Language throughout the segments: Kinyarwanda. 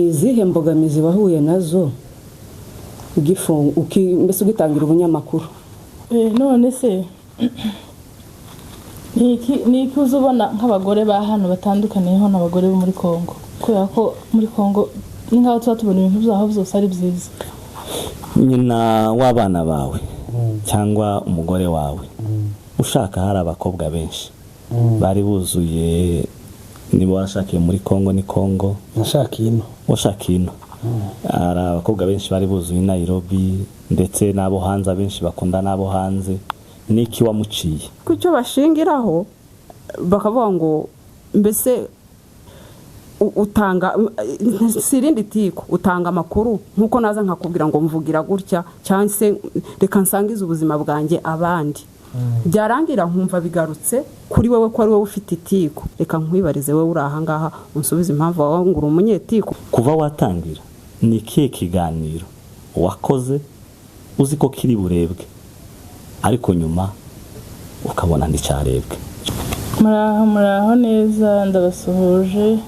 Izihe mbogamizi wahuye nazo mbese ugitangira ubunyamakuru? None se ni uzubona nk'abagore ba hano batandukaniyeho n'abagore bo muri Kongo, kubera ko muri Kongo ni nkaho tuba tubona ibintu byaho byose ari byiza. Nyina w'abana bawe cyangwa umugore wawe ushaka, hari abakobwa benshi bari buzuye, niba washakiye muri Kongo ni Kongo, washakino hari abakobwa benshi bari buzuye i Nairobi, ndetse n'abo hanze abenshi bakunda n'abo hanze. Niki wamuciye kucyo bashingiraho bakavuga ngo mbese utanga sirindi tiko, utanga makuru nkuko naza nkakubwira ngo mvugira gutya cyangwa se reka nsangize ubuzima bwanjye abandi. Byarangira nkumva bigarutse kuri wewe ko ari wowe ufite itiko, reka nkwibarize wewe uri aha ngaha unsubize impamvu wawe ngura umunyetiko. Kuva watangira ni kihe kiganiro wakoze uzi ko kiri burebwe ariko nyuma ukabona ndicyarebwe? Muraho neza, ndabasuhuje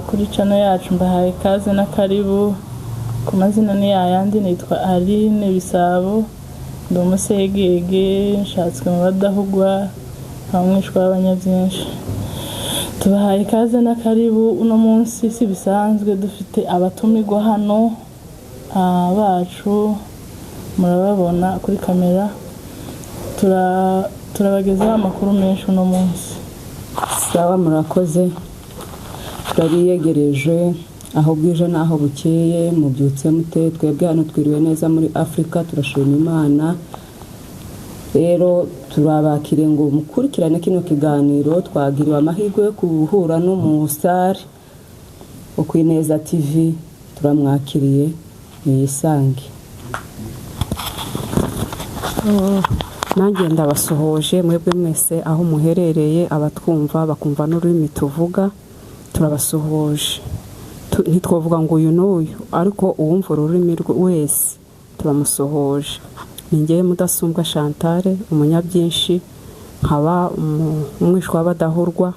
kuri channel yacu, mbahaye kaze na karibu. Ku mazina ni yayandi, nitwa Aline Bisabo, ndi umusegege nshatswe mu badahugwa hamwishwa abanyabyinshi. Tubahaye kaze na karibu. Uno munsi si bisanzwe, dufite abatumirwa hano bacu, murababona kuri kamera. Turabagezaho amakuru menshi uno munsi. Sawa, murakoze. Turiyegereje aho bwije naho bukeye, mubyutse mute? Twebwe hano twiriwe neza muri Afrika, turashima Imana. Rero turabakire ngo mukurikirane kino kiganiro. Twagiriwe amahirwe yo kuhura n'umustar ku Ineza TV, turamwakiriye niyisange. Nanjye ndabasuhuje mwebwe mwese aho muherereye, abatwumva bakumva n'ururimi tuvuga, turabasuhuje. Ntitwovuga ngo uyu n'uyu, ariko uwumva ururimi wese turamusuhuje. Ninjye Mudasumbwa Chantal, umunyabyinshi, nkaba umwishwa w'abadahurwa.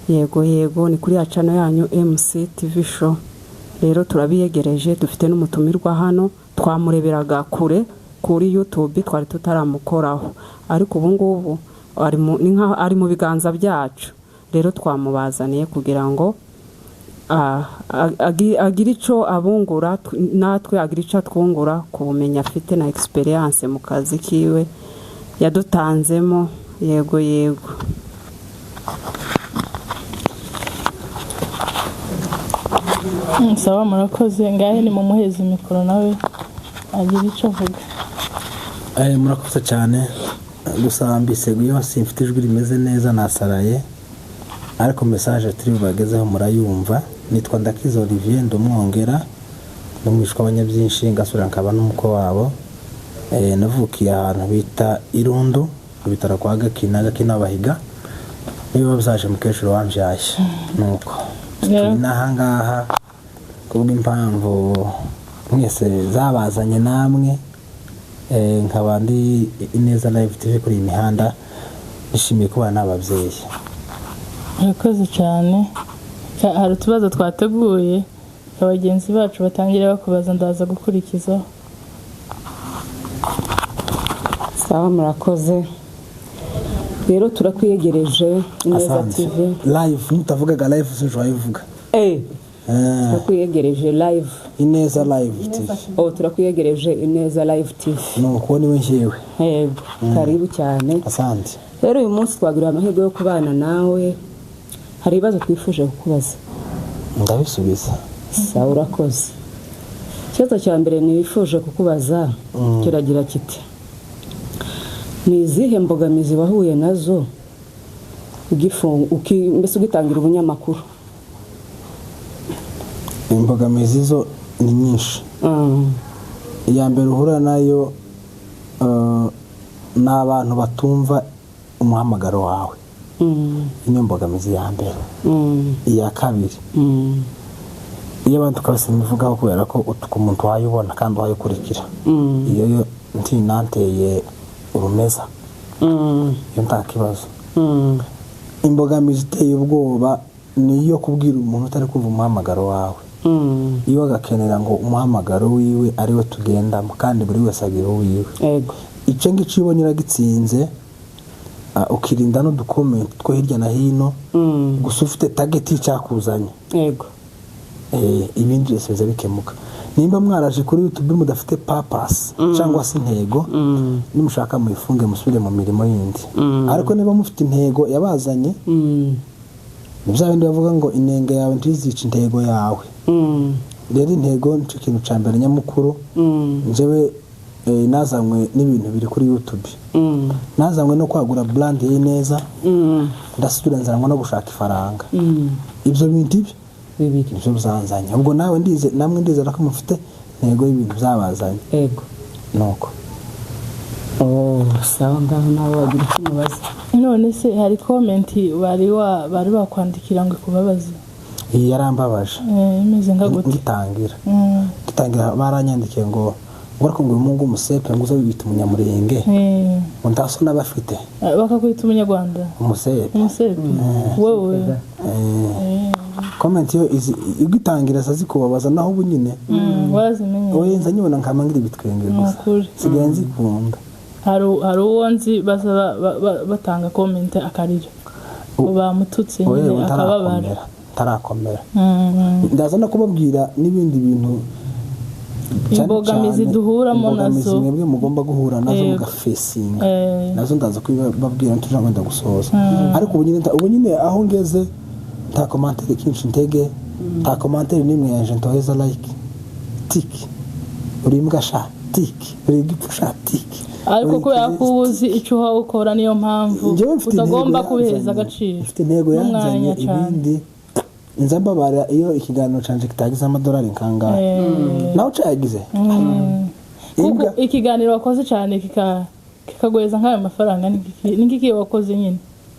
Yego ni kuri ya channel yanyu MC TV show. Rero turabiyegereje, dufite n'umutumirwa hano, twamureberaga kure kuri YouTube, twari tutaramukoraho, ariko ubu ngubu ari mu biganza byacu. Rero twamubazaniye kugira ngo agira icyo abungura, natwe agira icyo twungura ku bumenyi afite na experience mu kazi kiwe yadutanzemo. Yego Sawa, murakoze. Ngahe ni mumuheza mikoro nawe agira icyo avuga. Murakoze cyane. Gusa mbiseguye simfite ijwi rimeze neza, nasaraye, ariko message turi bubagezeho murayumva. Nitwa Ndakiza Olivier, ndumwongera n'umwishwa abanyabyinshi, ngasura nkaba n'umuko wabo. Navukiye ahantu bita Irundo, bitara kwa Gakina Bahiga, niba bazaje mukecuru wambyaye. Nuko nahangaha kubwo impamvu mwese zabazanye namwe, nkaba ndi Ineza Live Tv kuri imihanda. Nishimiye kuba n'ababyeyi. Murakoze cyane. Hari utubazo twateguye abagenzi bacu batangira bakubaza, ndaza gukurikizaho. Sawa, murakoze. Rero turakwiyegereje Ineza TV live. Mutavugaga live sinjwa yivuga. Turakwiyegereje live Ineza Live TV. Turakwiyegereje Ineza Live TV. Nuko niwe njewe. Yego, karibu cyane. Asante. Rero uyu munsi twagiriwe amahirwe yo kubana nawe. Hari ibibazo twifuje kukubaza, ndabisubiza. Sawa, urakoze. Ikibazo cya mbere nifuje kukubaza kiragira kiti: ni izihe mbogamizi wahuye nazo mbese ugitangira ubunyamakuru? Imbogamizi zo ni nyinshi. Iya mbere uhura nayo n'abantu batumva umuhamagaro wawe. Iyo mbogamizi ya mbere. Iya kabiri, iyo abantu kabisa bivugaho kubera ko umuntu wayibona kandi wayikurikira. Iyo ntinanteye urumeza, iyo nta kibazo. Imbogamizi iteye ubwoba niyo kubwira umuntu utari kumva umuhamagaro wawe iyo agakenera ngo umuhamagaro wiwe ariwe tugendamo kandi buri wese agira uwiwe yego icyo ngicyo ubonye uragitsinze ukirinda n'udukomenti two hirya na hino gusa ufite target icyakuzanye yego ibindi byose biza bikemuka nimba mwaraje kuri YouTube mudafite purpose cyangwa se intego nimushaka muyifunge musubire mu mirimo yindi ariko niba mufite intego yabazanye bya bindi bavuga ngo inenge yawe ntizica intego yawe rero intego nicyo kintu cya mbere nyamukuru njyewe nazanywe n'ibintu biri kuri YouTube nazanywe no kwagura brand ye neza ndasubira nzanwa no gushaka ifaranga ibyo bintu bibiri ibyo bizanzanya ubwo nawe namwe ndizera ko mufite intego y'ibintu byabazanye yego nuko sawa ngaho nawe wagira icyo umubaza none se hari comment bari bakwandikira ngo ikubabaze iyi yarambabaje imeze nka gute gitangira baranyandikiye ngo bariko ngo Mungo umusepe ngo uzabita umunyamurenge ngo ndaso nabafite bakakwita umunyarwanda umusepe wowe comment yo igitangira sazi kubabaza naho bunyine warazimenye oye nza nyibona nkamangira ibitwenge gusa sigaye nzikunda hari uwonzi batanga comment akarira bamututse akababara tarakomera ndaza no kubabwira n'ibindi bintu imbogamizi duhuramo nazo mwebwe mugomba guhura nazo mugafesinga nazo ndaza kubabwira ntujamenda gusoza ariko ubu nyine aho ngeze nta commentaire kinshi ntege nta commentaire nimwe yaje ntoheza like tik uri mbwa sha tik uri gipusha tik ariko ko yakubuzi icyo uha ukora niyo mpamvu utagomba kubiheza agaciro mfite intego yanzanye ibindi nzambabara iyo ikiganiro canje kitagize amadolari nkangahe nawe cagize kuko ikiganiro wakoze cyane kikagweza nk'ayo mafaranga n'ingiki wakoze nyine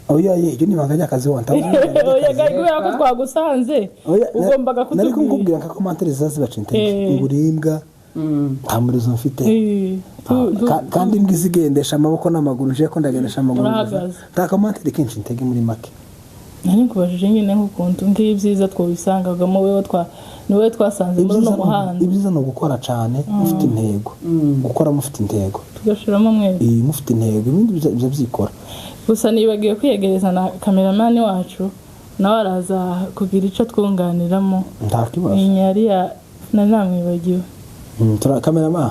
oya iyo ni banganya akazi wanta oya gagwe ko twagusanze ugombaga kutubwira nariko ngubwira nka commentaire zazi bacintege ngurimbwa ntamurizo mfite kandi ngizigendesha amaboko n'amaguru nje ko ndagendesha amaguru nta commentaire kinshi ntege muri make nari kubajije nyine nk'ukuntu ngiye byiza twobisangagamo niwe twasanze muri no muhanda ibyiza no gukora cyane mufite intego gukora mufite intego tugashiramo mwese mufite intego ibindi byo byikora gusa nibagiye kwiyegereza na cameraman wacu nawe araza kugira ico twunganiramo ntakibazo inyari ya namwibagiwe cameraman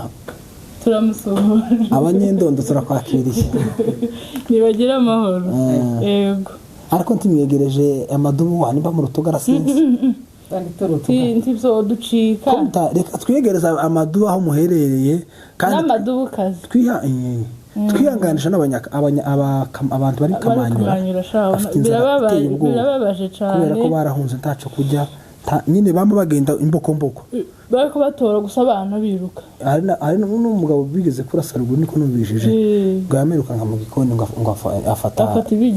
turamusohora abanyendondo turakwakiriye nibagira amahoro yego ariko ntimwegereje amadubu wanimba mu rutugara sinzi ntibyo ducika reka twiyegereza amadubu aho muherereye kandi n'amadubu kazi twihanganisha abantu bari kamanyura birababaje cyane kubera ko barahunze ntaco kujya nyine bamwe bagenda imboko bari kubatora gusa abana biruka hari n'umugabo bigeze kurasa ruguru niko numvishije bwameruka nka mu gikoni ngo afata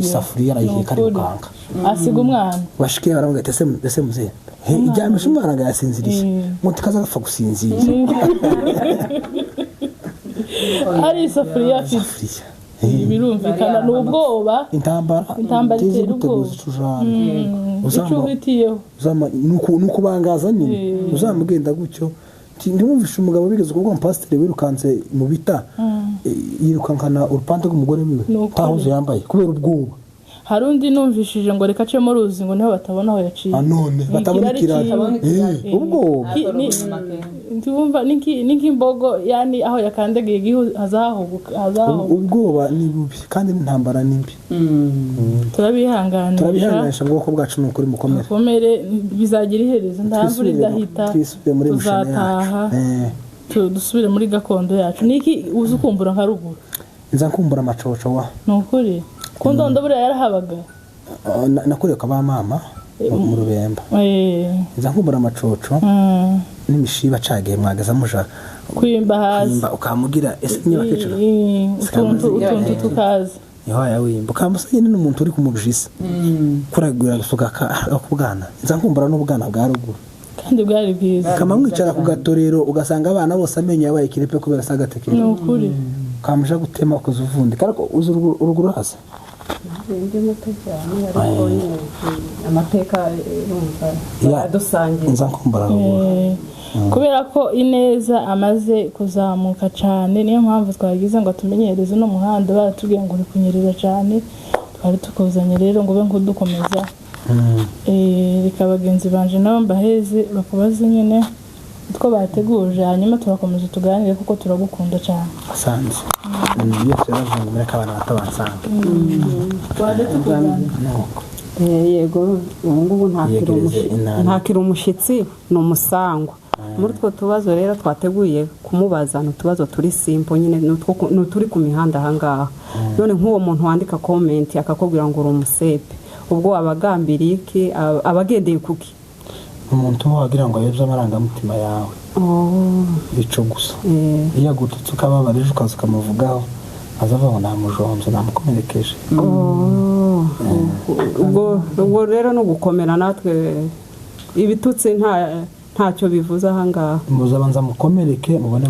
isafuriya arayiheka ari mukanga asiga umwana bashikiye baravuga ese muze ijyamisha umwana ngo yasinziriye ngo tukaza gapfa gusinzira ari isafuriya afite birumvikana n'ubwoba intambara itera ubwoba icyo uhitiyeho nuko bangaza nyine uzamugenda gutyo ntiwumvishe umugabo bigeze kuvuga pasiteri wirukanse mu bita yirukankana urupande rw'umugore wiwe tahuze yambaye kubera ubwoba hari undi numvishije ngo reka acemo uruzi ngo niho batabona aho yaciye none batabona ikiraro ubwoba ndumva n'ikimbogo yani aho yakandagiye hazahuka ubwoba ni bubi kandi n'intambara ni mbi turabihanganisha ngo ko bwacu n'ukuri mukomere bizagira iherezo ndamvura idahita tuzataha dusubire muri gakondo yacu niki uzi ukumbura nka ruguru nza kumbura amacoco wa nukuri kundondo buriya yarahabaga nakuriye kwa ba mama mu rubemba nza kumbura amacoco n'imishiba cagiye mwagaza muja kwimba hasi ukamugira ese niba kicira utuntu tukaza yoya wimba ukamusanye n'umuntu uri kumubjisa kuragura gusuka akubwana nza kumbura n'ubwana bwa ruguru kandi bwari bwiza kama mwicara ku gatorero ugasanga abana bose amenyo yabaye kirepe kubera sagatekero nukuri kamuja gutema kuzuvundi kariko uruguru hasa ndi muto cyane ariko nyine amateka yumva yadusangiye nza kumbara kubera ko Ineza amaze kuzamuka cyane niyo mpamvu twagize ngo tumenyereze no muhanda baratubwiye ngo uri kunyerera cyane twari tukuzanye rero ngo ube nkudukomeza reka bagenzi banje nabo mbaheze bakubaze nyine utwo bateguje hanyuma turakomeza tuganire kuko turagukunda cyane asanze byose yaravunga muri kabana batabansanga twari tukuzanye yego ubu ntakiri umushyitsi ni umusangwa muri utwo tubazo rero twateguye kumubaza ni utubazo turi simple nyine ni turi ku mihanda ahangaha none nk'uwo muntu wandika komenti akakubwira ngo uri umusepe ubwo abagambiriye iki abagendeye kuki umuntu wagira ngo yebye amarangamutima yawe bico gusa iyo agututse ukababarije ukaza ukamuvugaho azavuga ngo namujombye namukomerekeje ubwo rero no gukomera natwe ibitutsi ntacyo bivuze ahangaha muzabanza mukomereke mubone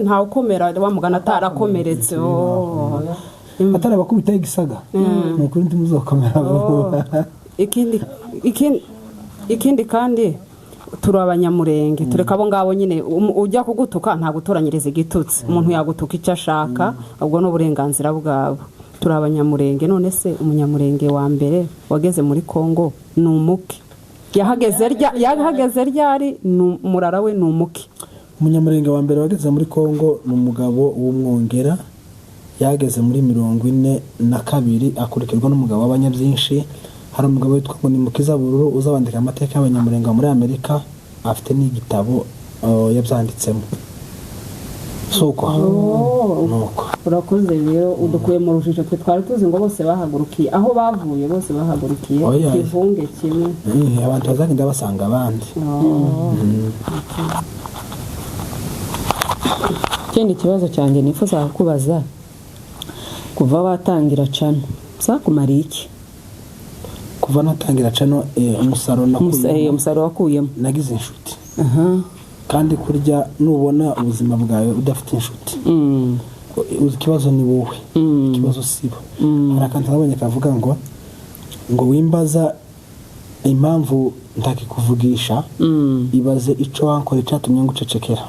nta ukomera wamugana atarakomeretse atarabakubita igisaga ni ukuri ndi muzokomera ikindi kandi turi abanyamurenge tureka abo ngabo nyine ujya kugutuka nta gutoranyiriza igitutsi umuntu yagutuka icyo ashaka ubwo ni uburenganzira bwabo turi abanyamurenge none se umunyamurenge wa mbere wageze muri Kongo ni umuke yahageze ryari murara we ni umuke umunyamurenge wa mbere wageze muri Kongo ni umugabo w'umwongera yageze muri 42 akurikirwa n'umugabo w'abanyabyinshi hari umugabo witwa ngo ni Mukiza Bururu uzabandika amateka y'abanyamurenge muri Amerika afite n'igitabo yabyanditsemo soko nuko urakoze rero udukuye mu rujijo twe twari tuzi ngo bose bahagurukiye aho bavuye bose bahagurukiye kivunge kimwe abantu bazagenda basanga abandi ikindi kibazo cyanjye nifuza kubaza kuva watangira cano zakumariye iki kuva natangira cano umusaruro wakuyemo nagize inshuti kandi kurya nubona ubuzima bwawe udafite inshuti ikibazo ni wowe ikibazo sibo hari akantu nabonye kavuga ngo wimbaza impamvu ntakikuvugisha ibaze ico wankora icatumye ngucecekera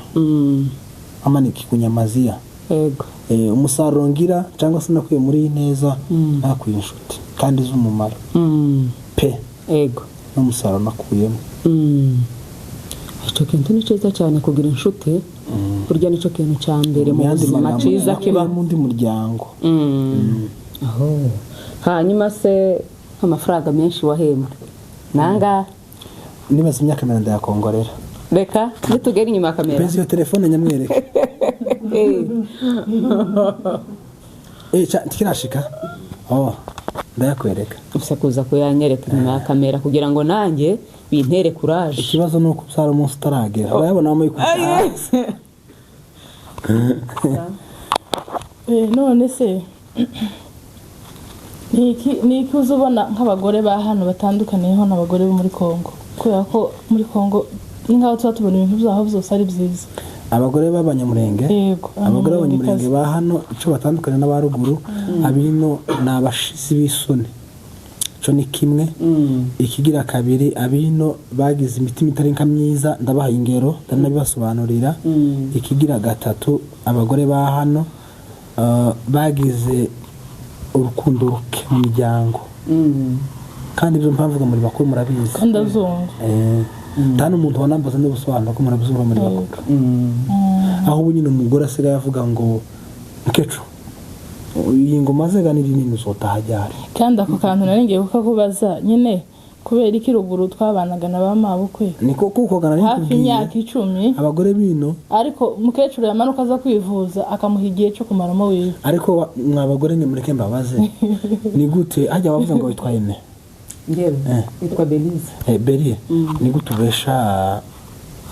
amaniki kunyamaziya yego umusaruro ngira cyangwa se nakuye muri Ineza nakuye inshuti kandi z'umumaro pe yego n'umusaruro nakuyemo icyo kintu ni cyiza cyane kugira inshuti burya nicyo kintu cya mbere mu buzima cyiza kiba mu ndi muryango hanyuma se amafaranga menshi wahembwe nanga nibaza imyaka 40 ya Kongorera reka nitugera inyuma ya kamera pezi yo telefone nyamwereke tikirashika ndayakwereka usa kuza kuyanyereka inyuma ya kamera kugira ngo nanjye bintere courage ikibazo nuko usara umunsi utaragera abayabona bamwe none se niki uzubona nk'abagore ba hano batandukaniyeho n'abagore bo muri Kongo kubera ko muri Kongo n'aho tuba tubona ibintu byaho byose ari byiza abagore b'abanyamurenge abagore b'abanyamurenge ba hano icyo batandukanye n'abaruguru abino n'abashizi b'isoni cyo ni kimwe ikigira kabiri abino bagize imitima itari nka myiza ndabaha ingero ndanabibasobanurira ikigira gatatu abagore ba hano bagize urukundo ruke mu miryango kandi ibyo mpamvuga muri bakuru murabizi ndazunga tano umuntu wanambaza n'ubusobanuro ko murabizuba muri bakuru aho ubu nyine umugore asigaye avuga ngo mkecu iyi ngoma ze ganira nini uzotahajyari kandi ako kantu naringiye kukakubaza nyine kubera iki ruguru twabanaga na bamabukwe niko kuko gana hafi imyaka 10 abagore bino ariko mukecuru yamanuka aza kwivuza akamuha igihe cyo kumaramo wiwe ariko mwabagore ni mureke mbabaze ni gute ajya bavuga ngo witwaye ne ngewe witwa Belize Berie ni gute ubesha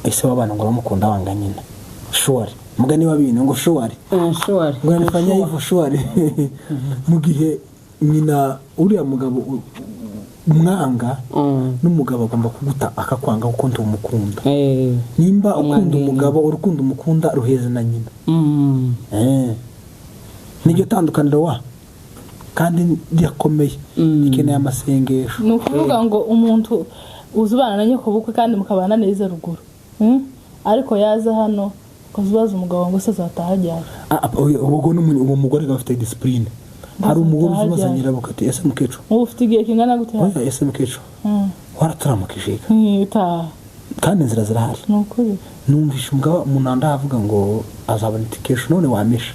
ese wabana ngo bamukunda wanga nyina shuwari mugani wabino ngo shuwari shuwari ngo nifanya hivyo shuwari mu gihe nyina uriya mugabo umwanga n'umugabo agomba kuguta akakwanga kuko ntumukunda nimba ukunda umugabo urukundo umukunda ruheze na nyina niryo tandukaniro wa kandi rirakomeye rikeneye amasengesho ni ukuvuga ngo umuntu uzubana na nyoko bukwe kandi mukabana neza ruguru ariko yaza hano ukazubaza umugabo ngo se azataha ryari uwo mugore afite discipline hari umugore uzubaza nyirabukwe ati ese mukecuru ufite igihe kingana gute oya ese mukecuru warataramukishika kandi inzira zirahari ni ukuri numvisha umugabo umuntu avuga ngo azabona itikesho none wamisha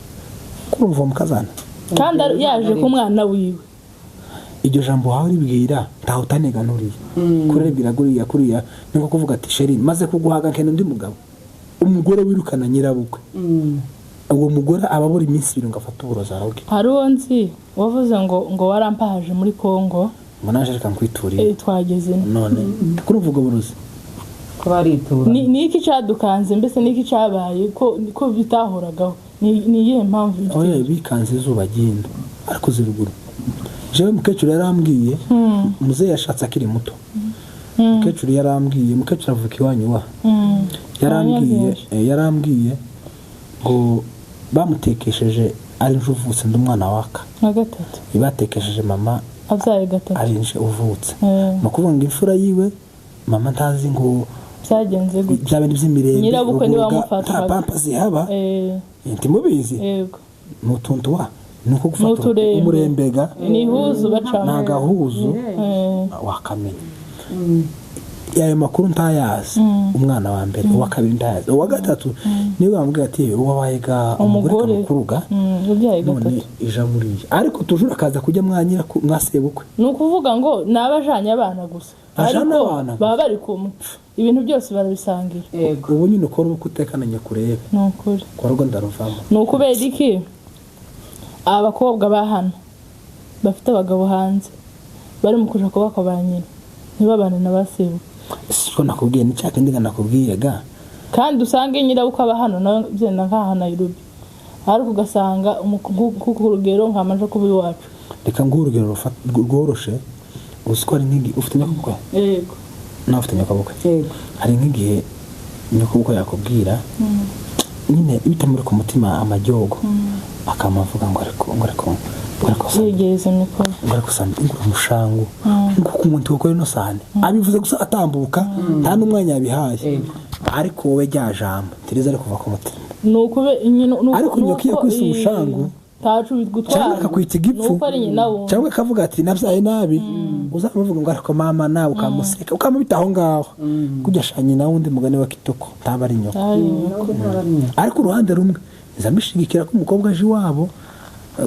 kurumva mukazana kandi yaje ku mwana wiwe iryo jambo wawe ribwira ntaho utaneganuriye kurebwira kuriya niko kuvuga ati sheri maze kuguhaga nkene undi mugabo umugore wirukana nyirabukwe uwo mugore ababura iminsi 2 ngafata uburozi arabwe hari uwo nzi wavuze ngo warampaje muri Kongo ngo naje reka nkwiturire twageze none kuruvuga uburozi ko baritura ni iki cyadukanze mbese ni iki cyabaye ko bitahoragaho ni iyihe mpamvu oya bikanze izuba gindo ariko ziruguru jewe mukecuru yarambwiye muze yashatse akiri muto mukecuru yarambwiye mukecuru avuka iwanyu wa yarambwiye ngo bamutekesheje ari njuvutse ndumwana waka na gatatu ibatekesheje mama abyaye gatatu ari nje uvutse no kuvuga ngo imfura yiwe mama ntazi ngo byagenze gute byabindi by'imirembe nyirabukwe ni bamufata pampa zihaba ntimubizi yego nutuntu wa nuko gufata umurembega ni huzu bacamo nagahuzu wakamenya yayo makuru ntayazi umwana wa mbere uwa kabiri ntayazi uwa gatatu niwe bambwiye ati uwabayiga umugore kamukuruga ubyaye gatatu ija muri ariko tujura kaza kujya mwanyira mwasebukwe nukuvuga ngo nabajanye abana gusa ariko baba bari kumwe ibintu byose barabisangira ubu nyine ukora uko utekananye kurebe nukuri korgo ndaruvamo nukubera iki abakobwa ba hano bafite abagabo hanze bari mu kuja kubaka ba nyina ntibabane na basebu siko nakubwiye ni cyake ndiga nakubwiye ga kandi usange nyirabukwe aba hano nawe byenda nkaha Nairobi ariko ugasanga kurugero nkamaje kuba iwacu reka ngurugero rworoshe usikora nk'igi ufite nyakubukwe yego nawe ufite nyakubukwe yego hari nk'igihe nyakubukwe yakubwira nyine bitamuri ku mutima amajyogo akamavuga ngo ariko yegeze mikoro ariko sandi ingura umushangu ngo kumuntu ukore no sane abivuze gusa atambuka nta n'umwanya yabihaye ariko wowe ryajambo tiriza ari kuva ku mutima nukube ariko nyokiye kwisa umushangu tacu bitgutwara cyangwa akakwita igipfu cyangwa akavuga ati nabyaye nabi uzamuvuga ngo ariko mama nawe ukamuseka ukamubita aho ngaho kujya shanye nawe undi mugani wa kitoko ntaba ari nyoko ariko uruhande rumwe nzamishigikira ko umukobwa aje iwabo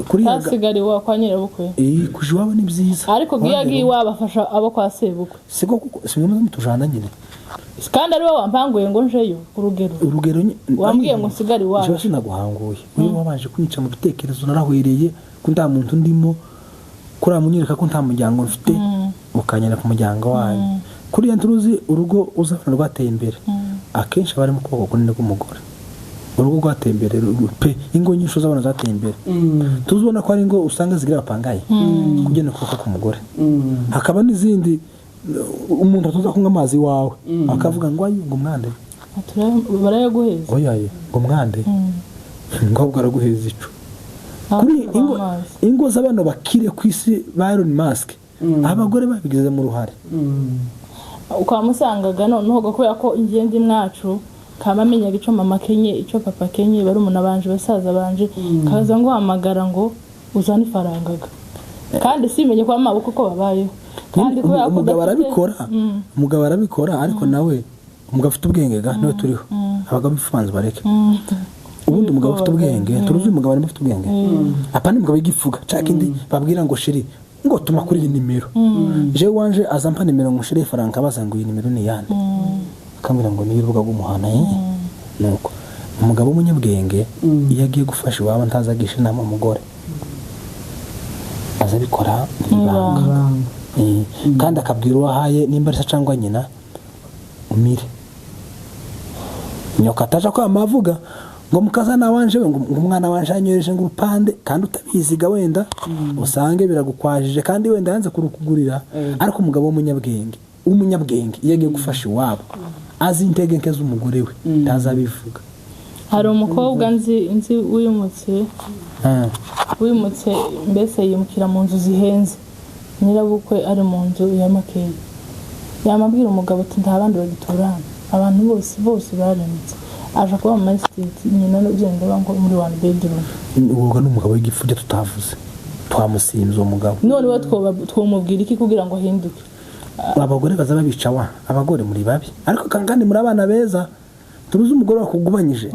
kuri hasigari wa kwa nyirabukwe kuje iwabo ni byiza ariko giyagiye iwabo afasha abo kwa sebukwe siko kuko simwe mutujana nyine kandi ari we wampanguye ngo njeyo urugero wambwiye ngo nsigari iwabo je sinaguhanguye uyu wabanje kunyica mu bitekerezo narahwereye ko nta muntu ndimo kuri amunyereka ko nta muryango mfite ukanyera ku muryango wanyu kuri ya nturuzi urugo uzafana rwateye imbere akenshi bari mu kuboko kunene k'umugore urugo rwateye imbere pe ingo nyinshi uzabona zateye imbere tuzubona ko ari ingo usanga zigira apangaye kugena kuboko k'umugore hakaba n'izindi umuntu atuza kunywa amazi wawe akavuga ngo ayi ngo mwande barayaguheza oyaye ngo mwande ngo bwaraguheza ico kuri ingo z'abana bakire kwisi ba Elon Musk abagore babigize mu ruhare ukamusangaga noneho gakora ko ingende mwacu kamamenyaga ico mama kenye ico papa kenye bari umuntu abanje basaza banje kaza ngo hamagara ngo uzane farangaga kandi simenye kwa maboko ko babayeho kandi kubera ko umugabo arabikora ariko nawe umugabo afite ubwenge ga niwe turiho abagabo bifanze bareke ubundi umugabo afite ubwenge turuzi umugabo ari afite ubwenge apana umugabo yigifuga cakindi babwira ngo shiri ngo tuma kuri nimero je wanje azampa nimero ngo shiri faranga bazanga iyi nimero ni yande akambira ngo ni urubuga rw'umuhana nuko umugabo w'umunyabwenge iyo agiye gufasha iwabo ntazagisha inama umugore azabikora n'ibanga kandi akabwira uwahaye nimba ari cyangwa nyina umire nyoka ataje kwa mavuga ngo mukazana wanje ngo umwana wanje anyoreje ngo urupande kandi utabiziga wenda usange biragukwajije kandi wenda yanze kurukugurira ariko umugabo w'umunyabwenge iyo agiye gufasha iwabo azi intege nke z'umugore we ntazabivuga hari umukobwa nzi wimutse mbese yimukira mu nzu zihenze nyirabukwe ari mu nzu ya makeya yamabwira umugabo ati nta bandi bagitura hano abantu bose baremetse aje kuba mu estate nyina n'ugenda bango muri one bedroom uwo n'umugabo w'igifuje tutavuze twamusinze uwo mugabo none we twomubwira iki kugira ngo ahinduke abagore baza babica abagore muri babi ariko kandi muri abana beza turuzi umugore wakugubanyije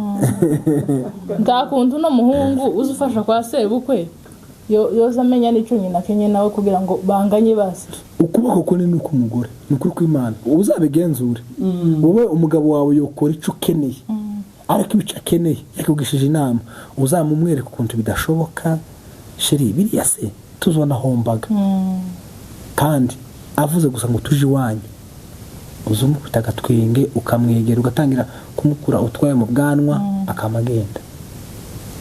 ndakunda no muhungu uzufasha kwa sebukwe yoza amenya n'icyo nyina kenye nawe kugira ngo banganye basi ukuboko kone nuko umugore nukuri kw'Imana uzabigenzure wowe umugabo wawe yokora ico keneye ariko ibica keneye yakugishije inama uzamumwereka ukuntu bidashoboka sheri biriya se tuzona hombaga kandi avuze gusa ngo tuje iwanyu uzumukubita agatwenge ukamwegera ugatangira kumukura utwaye mu bwanwa akamagenda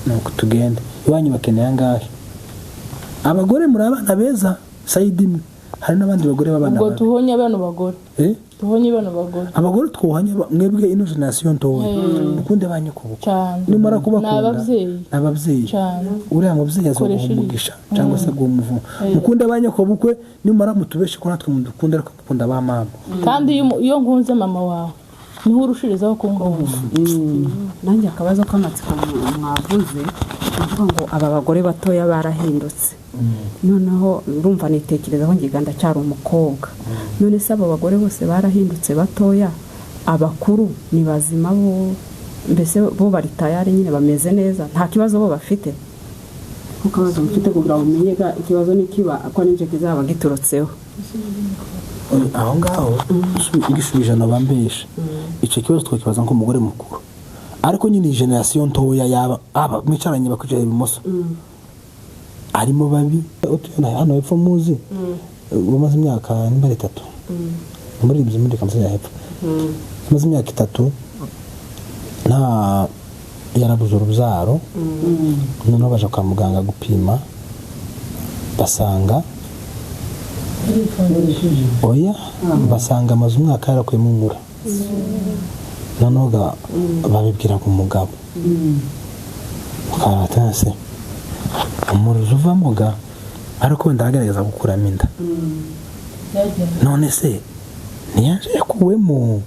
nuko tugende iwanyu bakeneye angahe abagore muri abana beza sayidimwe hari n'abandi bagore babana ubwo tuhonye abana bagore tuhonye abana bagore abagore twuhanye mwebwe ino generation towe ukunde banyukubuka nimara kubakunda n'abavyeyi uriya muvyeyi azobumugisha cyangwa se gumuvu mukunde abanyakobukwe nimara mutubeshe ko natwe mudukunda ariko mukunda ba mama kandi iyo nkunze mama wawe niho urushirizaho kunguvu nanjye akabazo k'amatsiko mwavuze uvuga ngo aba bagore batoya barahindutse noneho urumva nitekerezaho ngiga ndacyari umukobwa none se abo bagore bose barahindutse batoya abakuru ni bazima bo mbese bo bari tayari nyine bameze neza nta kibazo bo bafite kuko bazo mfite kugira umenye ikibazo nikiba ko ninje kizaba giturutseho aho ngaho igishubije nabambesha ico kibazo twakibaza nko umugore mukuru ariko nyine generation ntoya yaba mwicaranye bakujya ibumoso arimo babi utuna hano hepfo muzi umaze imyaka n'imbere 3 muri ibyo muri kamse ya hepfo umaze imyaka 3 nta yarabuze urubyaro noneho baje kwa muganga gupima basanga oya basanga amaze umwaka yarakuyemo umura noneho babibwira ku mugabo ukaratase umuruzo uvamuga ariko ndagerageza gukuramo inda none se niyaje yakuwemo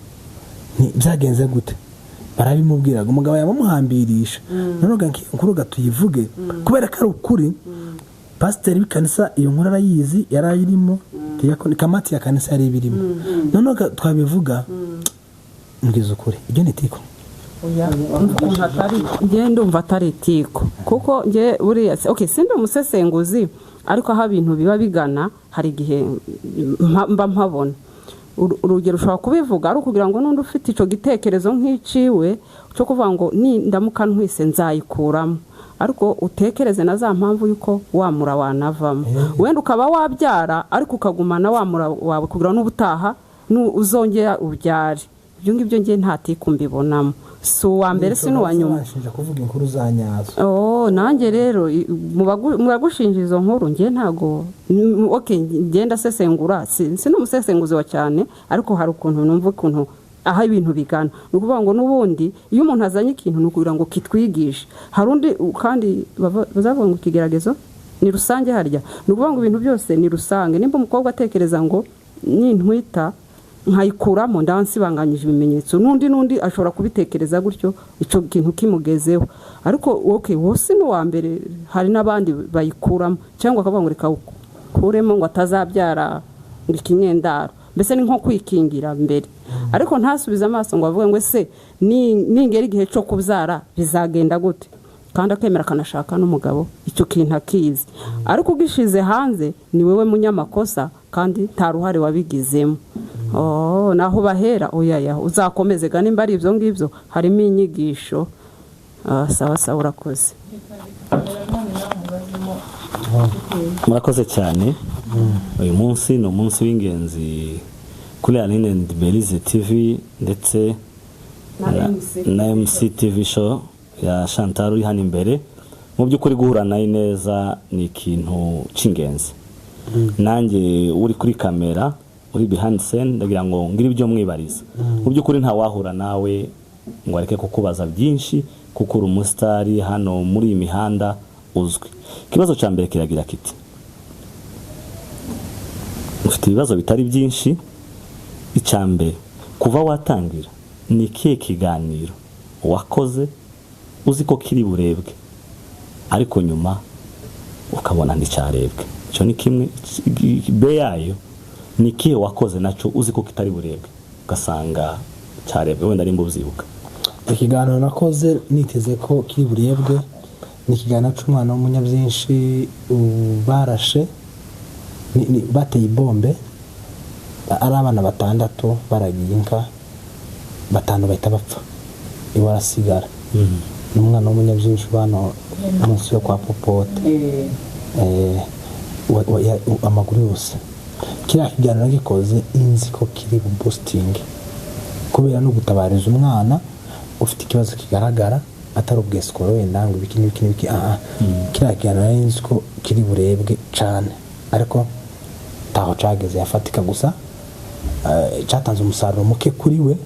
byagenze gute barabimubwira umugabo yamuhambirisha noneho nkuruga tuyivuge kubera ko ari ukuri pasiteri w'ikanisa iyo nkuru arayizi yarayirimo kamati ya kanisa yari birimo noneho twabivuga mbwiza ukuri ibyo ni tiko nge ndumva atari itiko kuko nge buriya sindi umusesenguzi ariko aho ibintu biba bigana hari igihe mba mpabona urugero ushobora kubivuga ari ukugira ngo n'undi ufite icyo gitekerezo nk'iciwe cyo kuvuga ngo ndamuka ntwise nzayikuramo ariko utekereze na za mpamvu yuko wamura wanavamo wenda ukaba wabyara ariko ukagumana wamura wawe kugira n'ubutaha uzongera ubyare ibyo ngibyo ngiye ntatiku mbibonamo si uwa mbere si n'uwa nyuma kuvuga inkuru za nyazo nanjye rero muragushinja izo nkuru ngiye ntago ngenda sesengura si n'umusesenguzi wa cyane ariko hari ukuntu numva ukuntu aho ibintu bigana ni ukuvuga ngo n'ubundi iyo umuntu azanye ikintu ni ukugira ngo kitwigishe hari undi kandi bazavuga ngo ikigeragezo ni rusange harya ni ukuvuga ngo ibintu byose ni rusange nimba umukobwa atekereza ngo nintwita nkayikuramo ndansibanganyije ibimenyetso n'undi ashobora kubitekereza gutyo icyo kintu kimugezeho ariko wose n'uwa mbere hari n'abandi bayikuramo cyangwa akavuga ngo reka ukuremo ngo atazabyara ngo ikinyendaro mbese ni nko kwikingira mbere ariko ntasubize amaso ngo avuge ngo se ningera igihe cyo kubyara bizagenda gute kandi akemera akanashaka n'umugabo icyo kintu akizi ariko ugishize hanze ni wewe munyamakosa kandi nta ruhare wabigizemo naho bahera uzakomeze gane nimba ari ibyo ngibyo harimo inyigisho sawa urakoze murakoze cyane uyu munsi ni umunsi w'ingenzi kuri Ineza TV ndetse na MC TV show ya Chantal uri hano imbere mu by'ukuri guhura na Ineza ni ikintu cy'ingenzi nanjye uri kuri kamera uri behind scene ndagira ngo ngire ibyo mwibariza mu by'ukuri nta wahura nawe ngo areke kukubaza byinshi kuko uri umusitari hano muri iyi mihanda uzwi. Ikibazo cya mbere kiragira kiti ufite ibibazo bitari byinshi. Icya mbere, kuva watangira ni ikihe kiganiro wakoze uzi ko kiri burebwe ariko nyuma ukabona nticyarebwe? Icyo ni kimwe. Be yayo ni ikihe wakoze nacyo uzi ko kitari burebwe ugasanga cyarebwe, wenda ari mbubyibuka? Ikiganiro nakoze niteze ko kiri burebwe ni ikiganiro cy'umwana w'umunyabyinshi barashe bateye ibombe, ari abana 6 baragiye inka 5 bahita bapfa, iwe arasigara. N'umwana w'umunyabyinshi bano munsi yo kwa Popote, amaguru yose. Kiriya kiganiro nagikoze inzi ko kiri boosting, kubera no gutabariza umwana ufite ikibazo kigaragara atari ubwesikoro wenda ngo ibiki n'ibiki. Kiriya kiganiro inzi ko kiri burebwe cyane, ariko taho cageze yafatika gusa. Cyatanze umusaruro muke kuri we,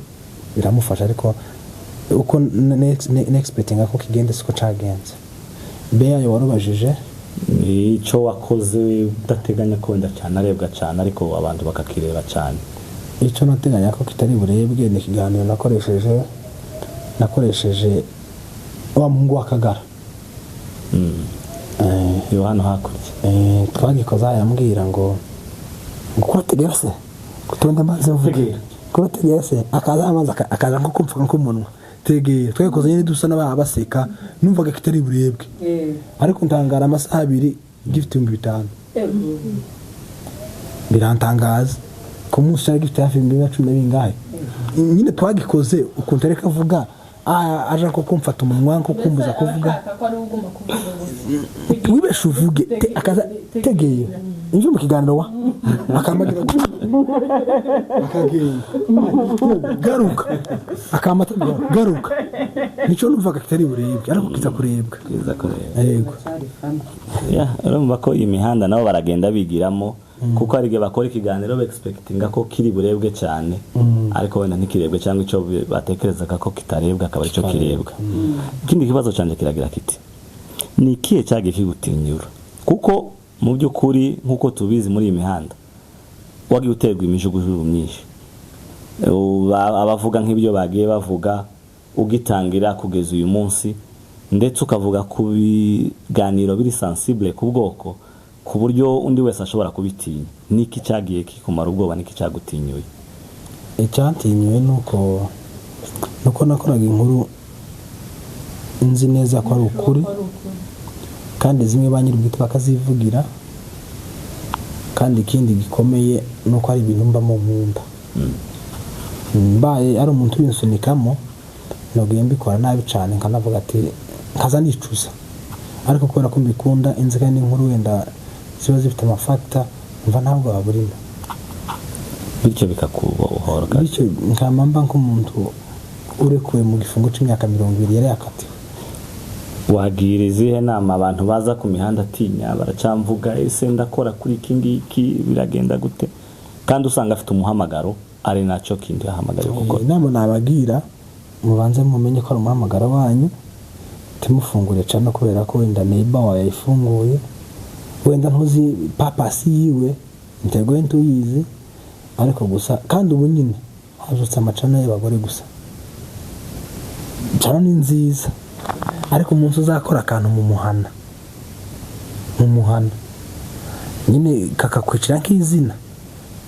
biramufasha, ariko uko expectinga ko kigende siko cagenze. Be yayo warubajije icyo wakoze udateganya ko wenda cyane arebwa cyane ariko abantu bakakireba cyane? Icyo nateganya ko kitari burebwe ni ikiganiro nakoresheje wa Mungo w'Akagara. Yo hano hakurya twagikoze yambwira ngo kubategera se kutonda amazi mvugira kubategera se akaza nko kumfuka nk'umunwa tegera. Twagikoze nyine dusa n'abaseka, numvaga kitari burebwe, ariko ntangara amasaha 2 gifite 5,000. Birantangaza ko munsi cyari gifite hafi 10 bingahe. Nyine twagikoze ukuntu reka avuga aje ko kumfata umunwa nko kumbuza kuvuga, wibesha uvuge akaza tegeye injo mu kiganiro wa akamagira akagenda garuka garuka. Nico numvaga kitari burebwe ariko kiza kurebwa. Yego urumva ko imihanda nabo baragenda bigiramo, kuko ari bakora ikiganiro expectinga ko kiri burebwe cyane, ariko wenda ntikirebwe cyangwa icyo batekerezaga ko kitarebwa akaba aricyo kirebwa. Ikindi kibazo cyane kiragira kiti ni ikihe cyagiye kigutinyura? Kuko mu by'ukuri nk'uko tubizi muri iyi mihanda wagiye uterwa imijugujugu myinshi, abavuga nk'ibyo bagiye bavuga ugitangira kugeza uyu munsi, ndetse ukavuga ku biganiro biri sensible ku bwoko, ku buryo undi wese ashobora kubitinya. Niki cyagiye kikumara ubwoba? Niki cyagutinyuye? Icyantinyuye nuko nakoraga inkuru nzi neza ko ari ukuri, kandi zimwe banyirubwite bakazivugira, kandi ikindi gikomeye nuko ari ibintu mba mu nkunda. Mbaye ari umuntu winsunikamo nogiye mbikora nabi cyane, nkanavuga ati nkaza nicuza, ariko kubera ko mbikunda inzika n'inkuru wenda ziba zifite amafakta mva ntabwo baburimo, bityo bikakubohora. Bityo nkamamba nk'umuntu urekuwe mu gifungo cy'imyaka 20 yari yakatiwe. Wagira izihe nama abantu baza ku mihanda atinya baracamvuga ese ndakora kuri iki ngiki biragenda gute, kandi usanga afite umuhamagaro ari nacyo kindi yahamagaye gukora? Inama nabagira mubanze mumenye ko ari umuhamagaro wanyu, timufungure cyane kubera ko wenda neighbor wawe yayifunguye, wenda ntuzi papasi yiwe intego ye ntuyizi, ariko gusa kandi ubu nyine hazutse amacana y'abagore gusa. Cyane ni nziza, ariko umuntu uzakora akantu mu muhana nyine kakakwicira nk'izina.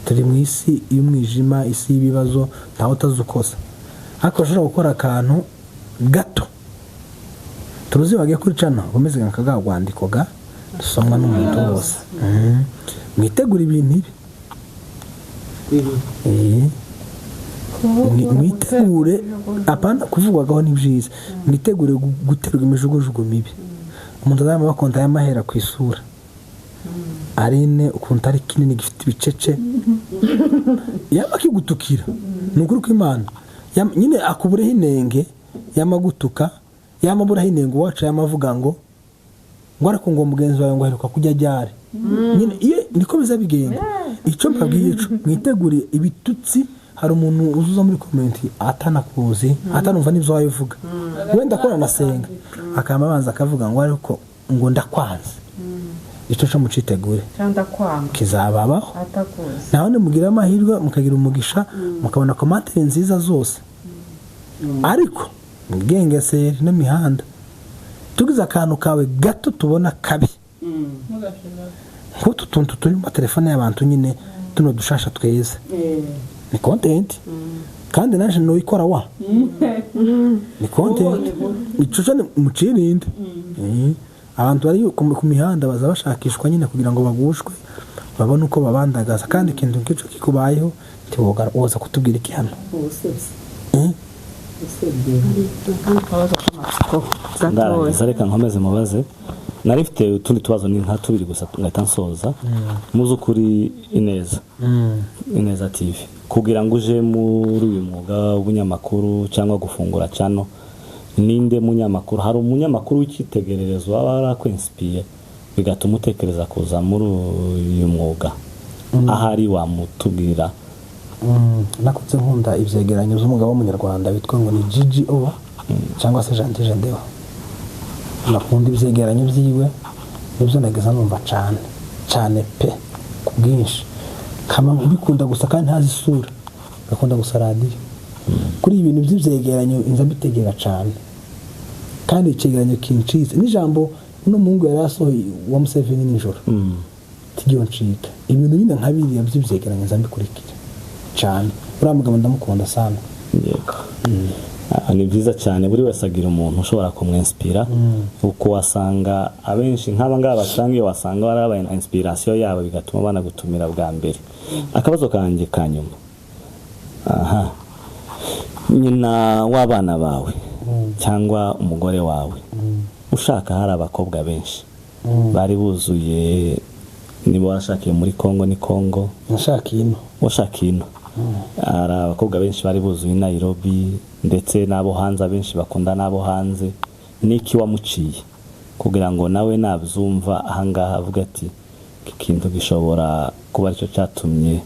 Turi mu isi y'umwijima, isi y'ibibazo, ntaho utazukosa, ariko ushobora gukora akantu gato turuzi bagiye kuricana umeze nka kagwandikoga dusomwa n'umuntu wose. Mwitegura ibintu ibi mwitegure, apana kuvugwagaho ni byiza, mwitegure guterwa imijugujugu mibi. Umuntu azama bakonta y'amahera ku isura arine ukuntu ari kinini gifite ibicece yaba kigutukira nukuri ko Imana nyine akubureho inenge yamagutuka yamaburaho inenge wacu yamavuga ngo ariko ngo mugenzi wawe ngo aheruka kujya ryari. Nyine iyo niko biza bigenga. Icyo mbabwiye ico mwitegure ibitutsi. Hari umuntu uzuza muri comment atanakuzi atanumva n'ibyo wayivuga wenda ko nasenga akamba abanza akavuga ngo ariko ngo ndakwanze icyo cyo mucitegure cyangwa kwanga kizababaho atakuze naho mugira amahirwe mukagira umugisha mukabona komantere nziza zose ariko mugengesere n'imihanda tugize akantu kawe gato tubona kabi nk'utu tuntu turi mu telefone y'abantu nyine tuno dushasha tweza ni content kandi naje no ikora wa ni content icyo mucirinde abantu bari ku mihanda baza bashakishwa nyine kugira ngo bagushwe babone uko babandagaza kandi ikintu nk'icyo kikubayeho tiboga woza kutubwira iki hano ndarangiza reka nkomeze mubaze narifite utundi tubazo ni nka tubiri gusa ngahita nsoza muzukuri Ineza TV kugira ngo uje muri uyu mwuga w'ubunyamakuru cyangwa gufungura cano ninde munyamakuru hari umunyamakuru w'icyitegererezo waba yarakwensipiye bigatuma utekereza kuza muri uyu mwuga ahari wamutubwira nakutse nkunda ivyegeranyo by'umugabo w'umunyarwanda bitwa ngo ni GGO cyangwa se Jean Deo nakunda ivyegeranyo byiwe nibyo nageza numva cyane pe kubwinshi kama mbikunda gusa kandi ntazi isura gakunda gusa radio kuri ibintu by'ivyegeranyo inza bitegera cyane kandi icegeranyo kincize n'ijambo no Mungo yarasohoye wa Museveni nijoro tigiyo ncika ibintu nyine nkabiri by'ivyegeranyo nza mbikurikira cyane uramugabo ndamukunda sana yego ni byiza cyane buri wese agira umuntu ushobora kumwinspira uko wasanga abenshi nk'aba ngaba basanga iyo wasanga barabaye inspiration yabo bigatuma banagutumira bwa mbere akabazo kanjye kanyuma nyina w'abana bawe cyangwa umugore wawe ushaka hari abakobwa benshi bari buzuye niba washakiye muri Kongo ni Kongo washakino hari abakobwa benshi bari buzuye i Nairobi ndetse n'abo hanze abenshi bakunda n'abo hanze niki wamuciye kugira ngo nawe nabyumva ahangaha avuga ati ikintu gishobora kuba aricyo cyatumye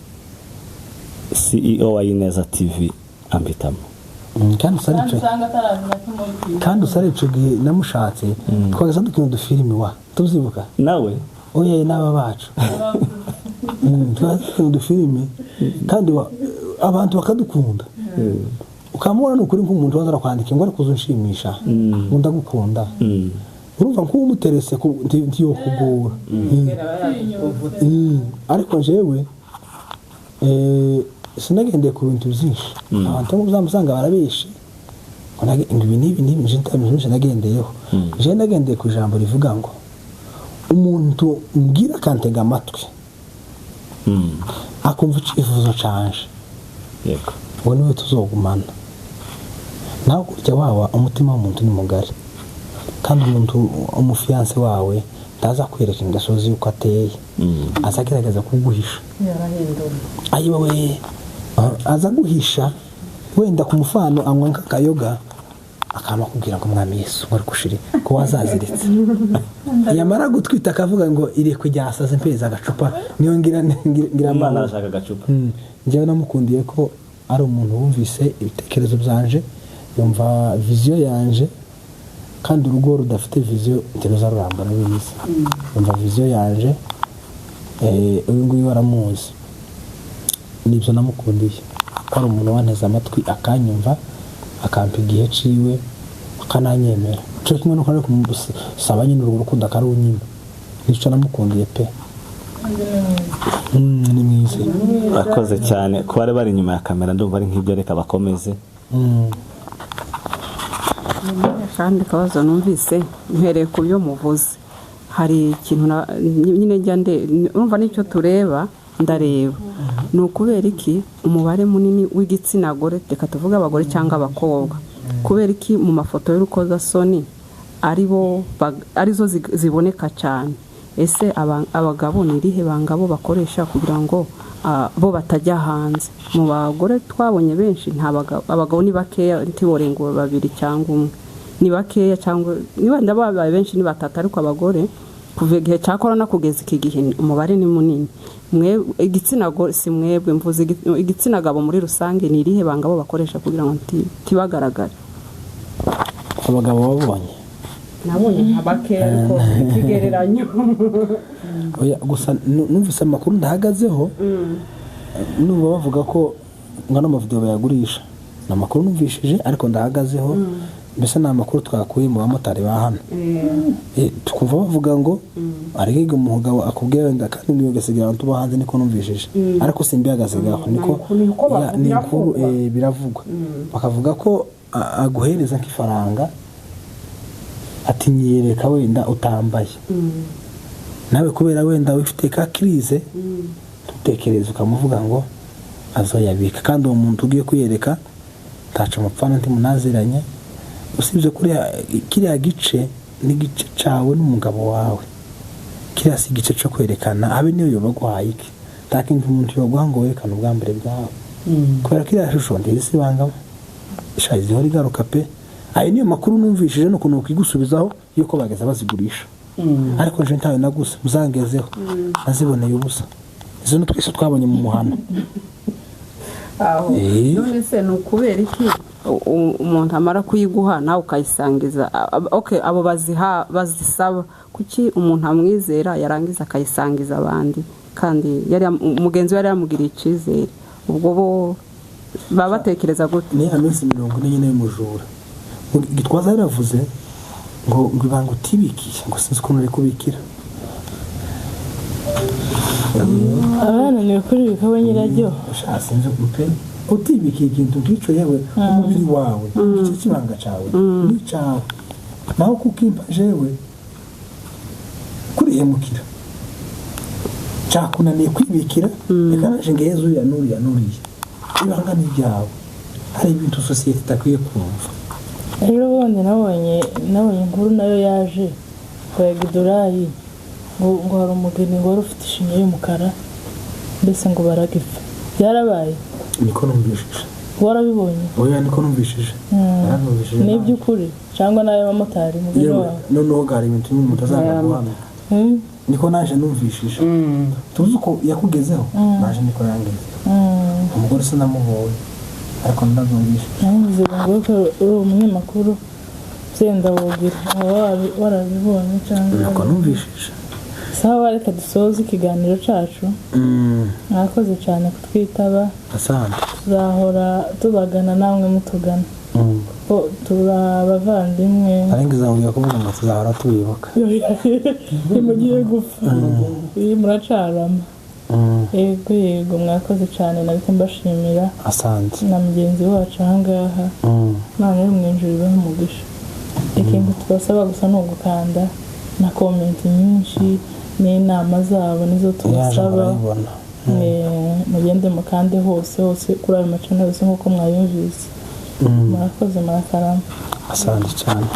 CEO wa Ineza TV ambitamo kandi usarico gihe namushatse twageza dukintu dufilimi wa tuzibuka nawe oye n'aba bacu twageza dufilimi kandi abantu bakadukunda ukamubona n'ukuri nk'umuntu wazara kwandika ngo ari kuzunshimisha ngo ndagukunda urumva nk'umuterese ntiyo kugura ariko jewe sinagendeye ku bintu byinshi abantu muzamusanga barabishi ngo ibi nje nagendeyeho je nagendeye ku ijambo rivuga ngo umuntu mbwira akantega amatwi akumva icyifuzo canje yego ngo niwe tuzogumana nawe kurya wawa umutima w'umuntu ni mugari kandi umuntu umufiyanse wawe ndaza kwereka ingasozi uko ateye azagerageza kuguhisha ayiwe aza guhisha wenda ku mufano anywa nk'akayoga akama kubwira ngo mwami Yesu ngo arikushire ko wazaziritse yamara gutwita akavuga ngo iri kujyasaza impeza agacupa niyo ngira Imana ashaka agacupa njyewe namukundiye ko ari umuntu wumvise ibitekerezo byanje yumva vision yanje kandi urugo rudafite vision ntiruza rurambara biza yumva vision yanje uyu nguyu waramuzi nibyo namukundiye ko ari umuntu wanteze amatwi akanyumva akampa igihe ciwe akananyemera cyo kimwe no kare kumusaba nyine urugo rukundo akarunyima nicyo namukundiye pe ni mwiza akoze cyane ko bari inyuma ya kamera ndumva ari nk'ibyo reka bakomeze kandi kabazo numvise mpereye ku byo muvuze hari ikintu nyine urumva nicyo tureba ndareba ni ukubera iki umubare munini w'igitsina gore reka tuvuge abagore cyangwa abakobwa kubera iki mu mafoto y'urukozasoni arizo ziboneka cyane ese abagabo ni irihe bangabo bakoresha kugira ngo bo batajya hanze mu bagore twabonye benshi abagabo ni bakeya ntiborengo babiri cyangwa umwe ni bakeya cyangwa niba ndababaye benshi ni batatu ariko abagore kuva igihe cya korona kugeza iki gihe umubare ni munini igitsina gore si mwebwe mvuze igitsina gabo muri rusange ni irihe bangabo bakoresha kugira ngo tibagaragare abagabo babonye nabonye nka bakeya ariko ikigereranyo oya gusa numvise amakuru ndahagazeho numva bavuga ko ngano amavideo bayagurisha ni amakuru numvishije ariko ndahagazeho mbese ni amakuru twakuye mu bamotari ba hano tukumva bavuga ngo ariko umugabo akubwiye wenda kandi mwigasigira abantu bo hanze niko numvishije ariko simbihagazegaho niko ni inkuru biravugwa bakavuga ko aguhereza nk'ifaranga ati nyereka wenda utambaye nawe kubera wenda wifite ka crise tutekereza ukamuvuga ngo azoyabika kandi uwo muntu ugiye kuyereka taca mupfana ndi munaziranye usibye kuri kiriya gice n'igice cawe n'umugabo wawe kiriya si igice cyo kwerekana abe niyo yobaguhaye iki takinga umuntu yoguha ngo werekane ubwa mbere bwawe kubera kiriya shusho ndisi bangamo ishayize hori garuka pe ayi niyo makuru numvishije no kuno kwigusubizaho yuko bageza bazigurisha ariko je ntawe nagusa muzangezeho naziboneye ubusa izo twese twabonye mu muhana aho none se no kubera iki umuntu amara kuyiguha nawe ukayisangiza okay abo bazisaba kuki umuntu amwizera yarangiza akayisangiza abandi kandi yari umugenzi yari yamugiriye ikizere ubwo bo baba batekereza gute ni amezi 40 nyine y'umujura gitwaza yaravuze ngo ibanga utibikisha ngo sinzi ko nari kubikira abana ni kuri bikaba nyirajyo sinzi kupe utibika ikintu gico yewe umubiri wawe igice kibanga cawe ni cawe naho kukimpa jewe kuri hemukira cakunaniye kwibikira reka naje ngezo yanuriye ibanga ni ryawe hari ibintu societe takwiye kumva rero bonde nabonye inkuru nayo yaje kwegidurayi ngo hari umugeni ngo wari ufite ishinya y'umukara mbese ngo baragifa byarabaye niko numvishije warabibonye oya niko numvishije ni by'ukuri cyangwa nayo bamotari mu biro no gari ibintu mutazagaguhana niko naje numvishije tuzi uko yakugezeho naje niko yangezeho umugore se namuhoye ariko ndazumvishije nangize ngo ko uri umunyamakuru byenda wogira warabibonye cyangwa niko numvishije sawa reka dusoze ikiganiro cacu mwakoze cyane kutwitaba asante tuzahora tubagana namwe mutugana ko turabavandimwe arengiza ngo kuvuga ngo tuzahora tubibuka mugiye gupfa muracarama yego mwakoze cyane nabiko mbashimira asante na mugenzi wacu ahangaha none mwinjira umugisha ikintu twasaba gusa no gukanda na comment nyinshi n'inama zabo nizo tubasaba mugende mukande hose kuri ayo macana yose nk'uko mwayumvise murakoze murakarama asante cyane